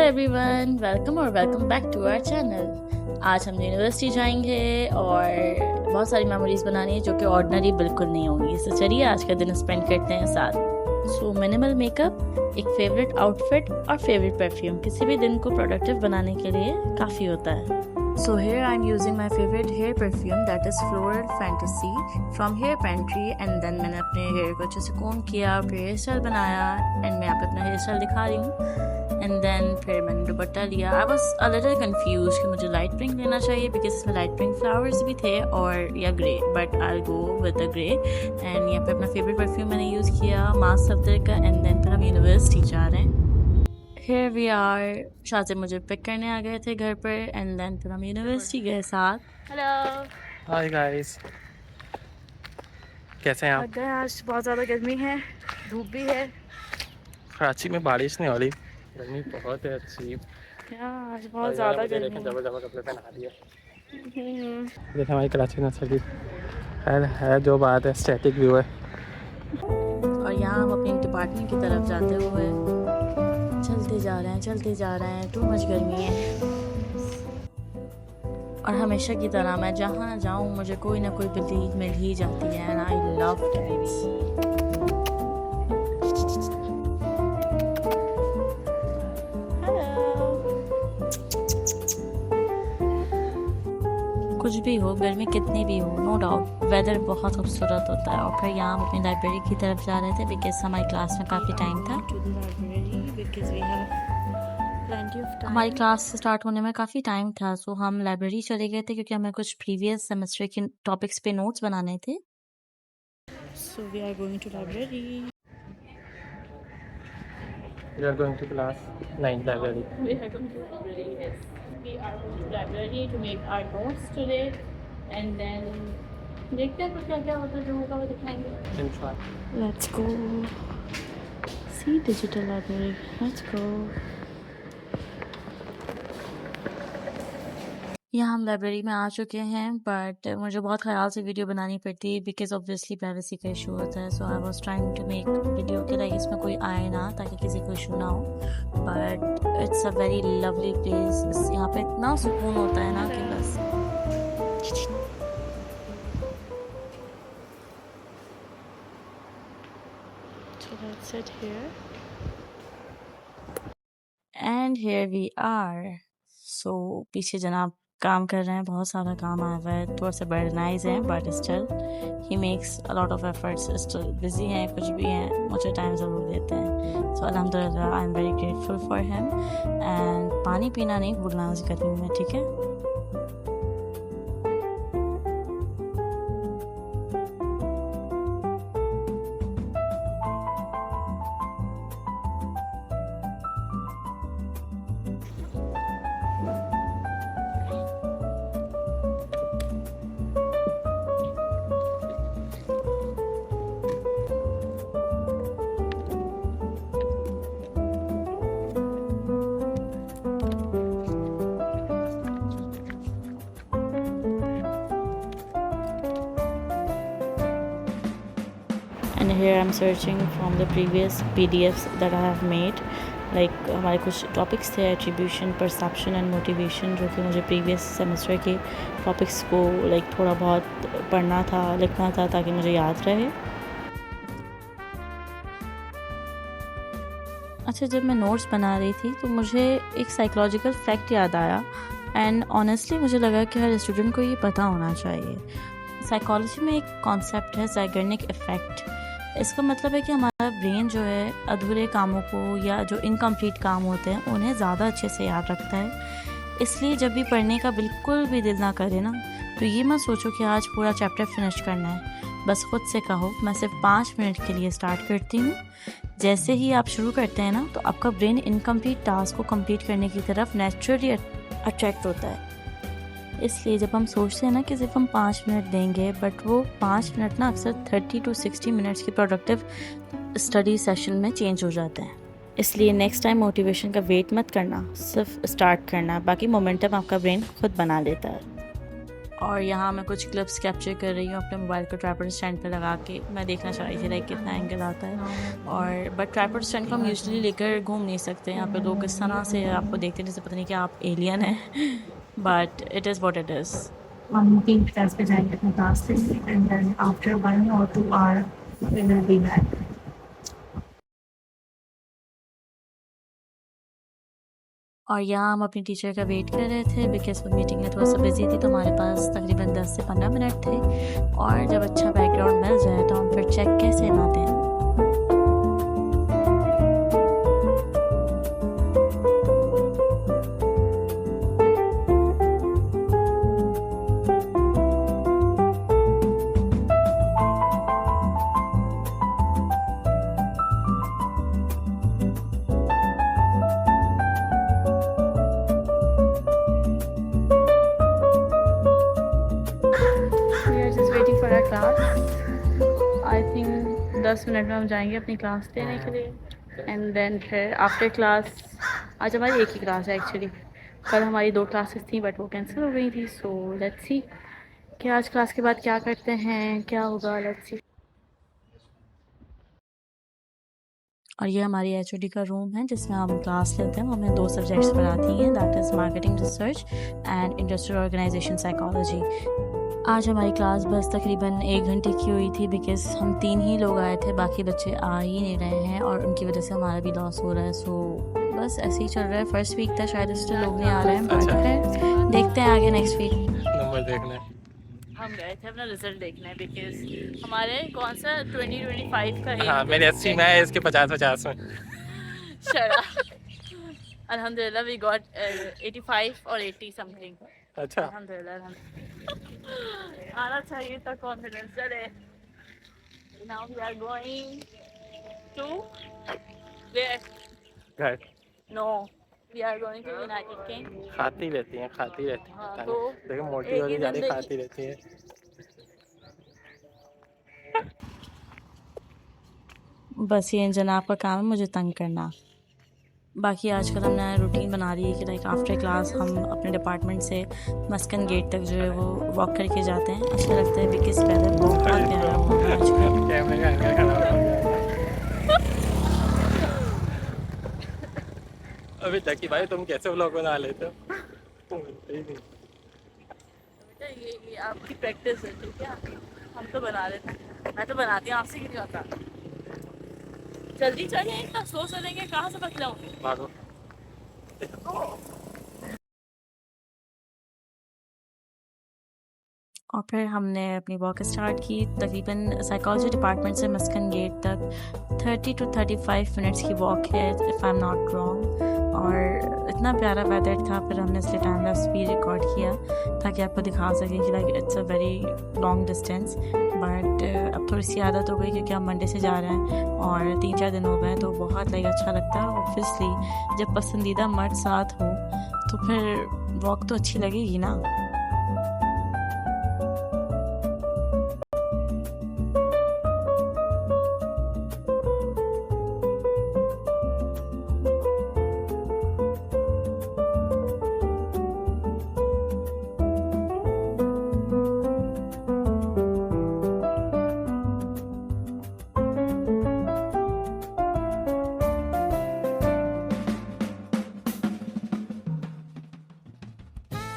Everyone, welcome back to our channel. आज हम university जाएंगे और बहुत सारी मेमोरीज बनानी है जो कि ऑर्डिनरी बिल्कुल नहीं होंगी। तो चलिए आज का दिन स्पेंड करते हैं साथ। सो मिनिमल मेकअप, एक फेवरेट आउटफिट और फेवरेट परफ्यूम किसी भी दिन को प्रोडक्टिव बनाने के लिए काफ़ी होता है। So here I'm using my favorite hair perfume, that is Floral Fantasy from Hair Pantry, and then मैंने अपने हेयर को अच्छे से कोम किया, फिर हेयर स्टाइल बनाया, एंड मैं यहाँ पे अपना हेयर स्टाइल दिखा रही हूँ। एंड देन फिर मैंने दुपट्टा लिया। I was a little confuse कि मुझे लाइट पिंक लेना चाहिए बिकॉज इसमें लाइट पिंक फ्लावर्स भी थे और या grey, but I go with the grey. And यहाँ पे अपना फेवरेट परफ्यूम मैंने यूज़ किया मास सफदर का। एंड देन फिर हम यूनिवर्सिटी जा रहे हैं। Here we are, शाह मुझे पिक करने आ गए थे घर पर, एंड देन फिर हम यूनिवर्सिटी गए साथ। हेलो, हाय गाइस, कैसे हैं आप? आज बहुत ज़्यादा गर्मी है, धूप भी है। कराची में बारिश नहीं हो रही, गर्मी बहुत है अच्छी। क्या आज बहुत ज़्यादा गर्मी है। जबरदस्त कपड़े पहना दिए। देखिए हमारी कराची ना सकी है जो बात है, स्टैटिक व्यू है। और यहाँ हम अपने डिपार्टमेंट की तरफ जाते हुए चलते जा रहे हैं। टू मच गर्मी है और हमेशा की तरह मैं जहाँ जाऊँ मुझे कोई ना कोई बिल्ली मिल ही जाती है। And I love babies. कुछ भी हो, गर्मी कितनी भी हो, नो डाउट वेदर बहुत खूबसूरत होता है। और फिर यहाँ हम अपनी लाइब्रेरी की तरफ जा रहे थे बिकॉज हमारी क्लास में काफ़ी टाइम था। हमारी क्लास स्टार्ट होने में काफ़ी टाइम था, सो हम लाइब्रेरी चले गए थे क्योंकि हमें कुछ प्रीवियस सेमेस्टर के टॉपिक्स पे नोट्स बनाने थे। So we are going to library. We are going to class 9 library. We are going to library, yes. We are going to library to make our notes today, and then देखते हैं कुछ क्या होता है, जो होगा वो दिखाएंगे। Inshallah. Let's go see digital library. Let's go. यहाँ हम लाइब्रेरी में आ चुके हैं, बट मुझे बहुत ख्याल से वीडियो बनानी पड़ती है बिकॉज ऑब्वियसली प्राइवेसी का इशू होता है। So I was trying to make video के लाइक इसमें कोई आए ना, ताकि किसी को इशू ना हो। But it's a very lovely place. यहाँ पे इतना सुकून होता है ना कि बस। So let's sit here. And here we are. So पीछे जनाब काम कर रहे हैं, बहुत सारा काम आया हुआ है, थोड़ा सा बर्डनाइज है, but still he makes a lot of efforts. Still busy हैं, कुछ भी हैं, मुझे टाइम ज़रूर देते हैं। सो अल्हम्दुलिल्लाह I am very grateful for him. And पानी पीना नहीं भूलना इस गर्मी में, ठीक है। And here I'm searching from the previous PDFs that I have made. Like हमारे कुछ टॉपिक्स थे, एट्रीब्यूशन, परसेप्शन एंड मोटिवेशन, जो कि मुझे प्रीवियस सेमेस्टर के टॉपिक्स को लाइक थोड़ा बहुत पढ़ना था, लिखना था, ताकि मुझे याद रहे। अच्छा, जब मैं नोट्स बना रही थी तो मुझे एक साइकोलॉजिकल फैक्ट याद आया, एंड ऑनेस्टली मुझे लगा कि हर स्टूडेंट को ये पता होना चाहिए। साइकोलॉजी में एक कॉन्सेप्ट है ज़ाइगर्निक इफ़ेक्ट। इसका मतलब है कि हमारा ब्रेन जो है अधूरे कामों को या जो इनकम्प्लीट काम होते हैं उन्हें ज़्यादा अच्छे से याद रखता है। इसलिए जब भी पढ़ने का बिल्कुल भी दिल ना करे ना, तो ये मत सोचो कि आज पूरा चैप्टर फिनिश करना है। बस खुद से कहो मैं सिर्फ 5 मिनट के लिए स्टार्ट करती हूँ। जैसे ही आप शुरू करते हैं ना, तो आपका ब्रेन इनकम्प्लीट टास्क को कंप्लीट करने की तरफ नेचुरली अट्रैक्ट होता है। इसलिए जब हम सोचते हैं ना कि सिर्फ हम 5 मिनट देंगे, बट वो 5 मिनट ना अक्सर 30 to 60 मिनट्स की प्रोडक्टिव स्टडी सेशन में चेंज हो जाते हैं। इसलिए नेक्स्ट टाइम मोटिवेशन का वेट मत करना, सिर्फ स्टार्ट करना, बाकी मोमेंटम आपका ब्रेन खुद बना लेता है। और यहाँ मैं कुछ क्लिप्स कैप्चर कर रही हूँ अपने मोबाइल को ट्राइपॉड स्टैंड पे लगा के। मैं देखना चाह रही थी लाइक कितना एंगल आता है। और बट ट्राइपॉड स्टैंड को हम यूजुअली लेकर घूम नहीं सकते। यहाँ पे लोग इस तरह से आपको देखते हैं जैसे पता नहीं कि आप एलियन हैं but it is what it is. हम 3 क्लास पे जाएंगे अपने क्लास से and then after 1 or 2 hour we will be back. और यहाँ हम अपनी टीचर का वेट कर रहे थे बिकॉज वो मीटिंग में थोड़ा सा बिजी थी, तो हमारे पास तकरीबन 10 से 15 मिनट थे। और जब अच्छा बैकग्राउंड मिल जाए तो हम फिर चेक कैसे ना दें। आई थिंक 10 मिनट में हम जाएंगे अपनी क्लास देने के लिए एंड देन फिर आफ्टर क्लास, आज हमारी एक ही क्लास है एक्चुअली। कल हमारी 2 क्लासेस थी बट वो कैंसिल हो गई थी। सो लेट्स सी कि आज क्लास के बाद क्या करते हैं, क्या होगा, लेट्स सी। और ये हमारी HOD का रूम है जिसमें हम क्लास लेते हैं। हमें 2 सब्जेक्ट्स पढ़ाती हैं, that is marketing research and industrial organisation psychology. आज हमारी क्लास बस तकरीबन 1 घंटे की हुई थी बिकॉज हम 3 ही लोग आए थे, बाकी बच्चे आ ही नहीं रहे हैं और उनकी वजह से हमारा भी लॉस हो रहा है। सो बस ऐसे ही चल रहा है। फर्स्ट वीक था, शायद इसलिए लोग नहीं आ रहे हैं, बट फिर देखते हैं आगे नेक्स्ट वीक। नंबर देखना है। हम गए थे अपना रिजल्ट देखने बिकॉज हमारे कौन सा 2025 का है। हाँ, मेरे 80 में है, इसके 50-50 में। अल्हम्दुलिल्लाह वी गॉट 85 और 80 समथिंग। अच्छा, अल्हम्दुलिल्लाह आना चाहिए था कॉन्फिडेंस। चले now we are going to where? घर। No, we are going to United Kingdom. खाती रहती हैं। हाँ, तो देखो मोटी होती जा रही, खाती रहती है। बस ये जनाब का काम है मुझे तंग करना। बाकी आजकल हमने रूटीन बना ली है कि लाइक आफ्टर क्लास हम अपने डिपार्टमेंट से मस्कन गेट तक जो है वो वॉक करके जाते हैं। अच्छा लगता है बिकॉज पहले बहुत प्यारा होता है अभी तक कि भाई तुम कैसे व्लॉग बना लेते हो? ये आपकी प्रैक्टिस है, ठीक है? हम तो बना लेते हैं, मैं तो बनाती हूँ, आपसे क्यों आता? जल्दी चलें, इतना स्लो चलेंगे कहाँ से बतलाऊंगी? भागो। और फिर हमने अपनी वॉक स्टार्ट की। तकरीबन साइकोलॉजी डिपार्टमेंट से मस्कन गेट तक 30 to 35 मिनट्स की वॉक है if I am not wrong. और इतना प्यारा वेदर था, फिर हमने इसलिए टाइम लैप्स भी रिकॉर्ड किया ताकि आपको दिखा सकें कि like it's a very long distance. But अब थोड़ी सी आदत हो गई क्योंकि हम मंडे से जा रहे हैं और 3-4 दिन हो गए हैं, तो बहुत लाइक अच्छा लगता है। ऑब्वियसली जब पसंदीदा मर्द साथ हो तो फिर वॉक तो अच्छी लगेगी ना।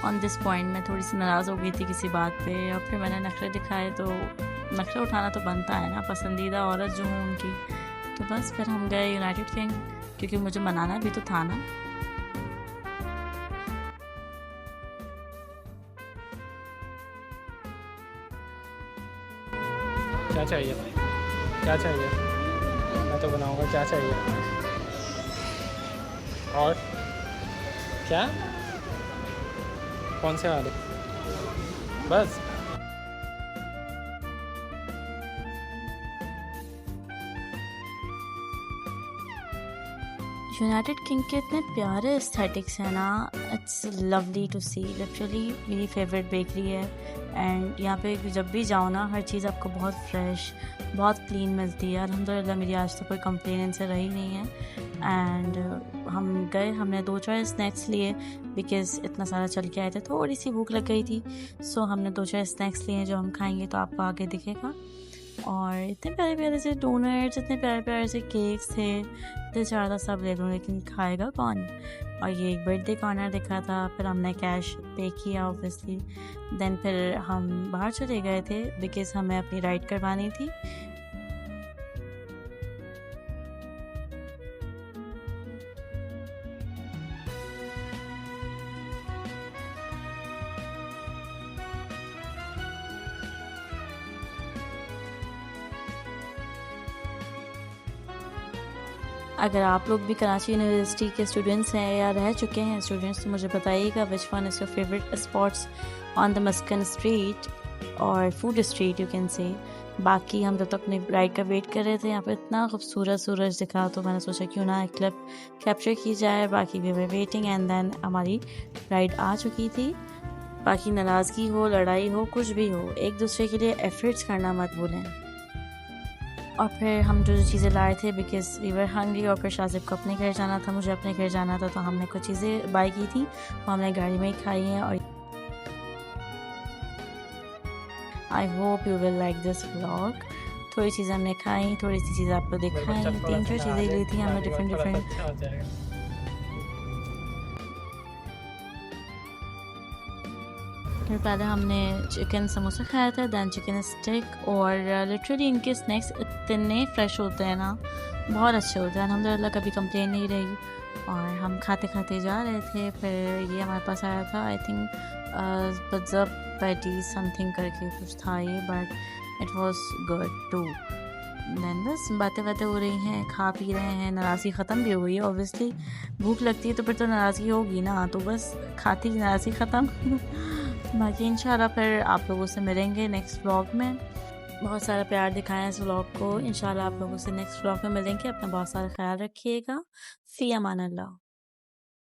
ऑन दिस पॉइंट मैं थोड़ी सी नाराज़ हो गई थी किसी बात पे और फिर मैंने नखरे दिखाए, तो नखरे उठाना तो बनता है ना, पसंदीदा औरत जो हूँ उनकी। तो बस फिर हम गए यूनाइटेड किंग क्योंकि मुझे मनाना भी तो था ना। क्या चाहिए? क्या चाहिए? मैं तो बनाऊंगा। क्या चाहिए? और क्या? कौन से वाले? बस यूनाइटेड किंग के इतने प्यारे एस्थेटिक्स हैं ना, it's lovely to see. Literally मेरी फेवरेट बेकरी है एंड यहाँ पे जब भी जाओ ना हर चीज़ आपको बहुत फ्रेश, बहुत क्लीन मिलती है। अल्हम्दुलिल्लाह मेरी आज तक कोई कंप्लेन इनसे रही नहीं है। एंड हम गए, हमने 2-4 स्नैक्स लिए बिकॉज़ इतना सारा चल के आए थे, थोड़ी सी भूख लग गई थी। सो हमने 2-4 स्नैक्स लिए जो हम खाएंगे तो आपको आगे दिखेगा। और इतने प्यारे प्यारे से डोनट्स, इतने प्यारे प्यारे से केक्स थे, दिल चाह रहा था सब ले लूँ लेकिन खाएगा कौन। और ये एक बर्थडे कॉर्नर दिखा था, फिर हमने कैश पे किया ऑब्वियसली। देन फिर हम बाहर चले गए थे बिकॉज़ हमें अपनी राइड करवानी थी। अगर आप लोग भी कराची यूनिवर्सिटी के स्टूडेंट्स हैं या रह चुके हैं स्टूडेंट्स तो मुझे बताइएगा which one is your favourite spots on the Muskan street और food street you can say. बाकी हम जब तक अपनी राइड का वेट कर रहे थे, यहाँ पे इतना खूबसूरत सूरज दिखा तो मैंने सोचा क्यों ना एक क्लिप कैप्चर की जाए। बाकी we were waiting and then हमारी राइड आ चुकी थी। बाकी नाराज़गी हो, लड़ाई हो, कुछ भी हो, एक दूसरे के लिए एफर्ट्स करना मत भूलें। और फिर हम जो चीज़ें लाए थे बिकॉज़ वी वर हंग्री और फिर शाजिब को अपने घर जाना था, मुझे अपने घर जाना था, तो हमने कुछ चीज़ें बाय की थी वो हमने गाड़ी में ही खाई हैं। और I hope you will like this vlog. थोड़ी चीज़ें हमने खाई, थोड़ी सी चीज़ें आपको दिखाई, 3-4 चीज़ें ली थी हमने डिफरेंट। फिर पहले हमने चिकन समोसा खाया था, दैन चिकन स्टिक। और लिटरली इनके स्नैक्स इतने फ्रेश होते हैं ना, बहुत अच्छे होते हैं, अल्हम्दुलिल्लाह कभी कंप्लेन नहीं रही। और हम खाते खाते जा रहे थे, फिर ये हमारे पास आया था, I think pizza patty something करके कुछ था ये, but it was good too. Then बस बातें बातें हो रही हैं, खा पी रहे हैं, नाराज़गी ख़त्म भी हो गई है ऑब्वियसली। भूख लगती है तो फिर तो नाराज़गी होगी ना, तो बस खाती नाराज़गी ख़त्म। बाकी इंशाल्लाह फिर आप लोगों से मिलेंगे नेक्स्ट व्लॉग में। बहुत सारा प्यार दिखाया इस व्लॉग को। इंशाल्लाह आप लोगों से नेक्स्ट व्लॉग में मिलेंगे। अपना बहुत सारा ख्याल रखिएगा। फ़ी अमान अल्लाह।